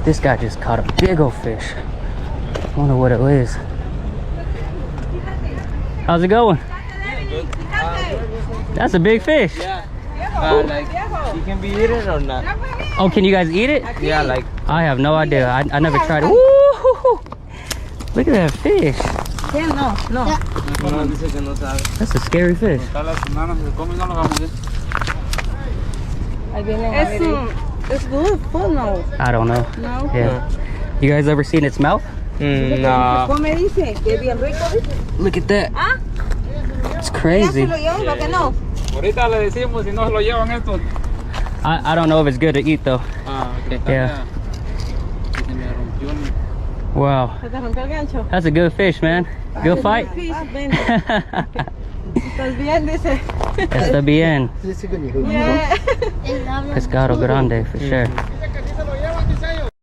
This guy just caught a big old fish. I wonder what it is. How's it going? That's a big fish. Yeah. Like, you can be eaten or not? Oh, can you guys eat it? Yeah, like. I have no idea. I never tried it. Woo! Look at that fish. No, dice que no sabe. That's a scary fish. It's good food, no? I don't know. No. Yeah. You guys ever seen its mouth? No. Come dice, que es bien rico, ¿viste? Look at that. Ah, It's ya crazy. se lo llevo, lo que no. Ahorita le decimos si no se lo llevan estos. I don't know if it's good to eat though. Ah, ok. Yeah. Se me rompió el... Wow. Se te rompió el gancho. That's a good fish, man. Good fight. Ven. Estás bien, dice. Está bien. Yeah. Pescado grande for sure.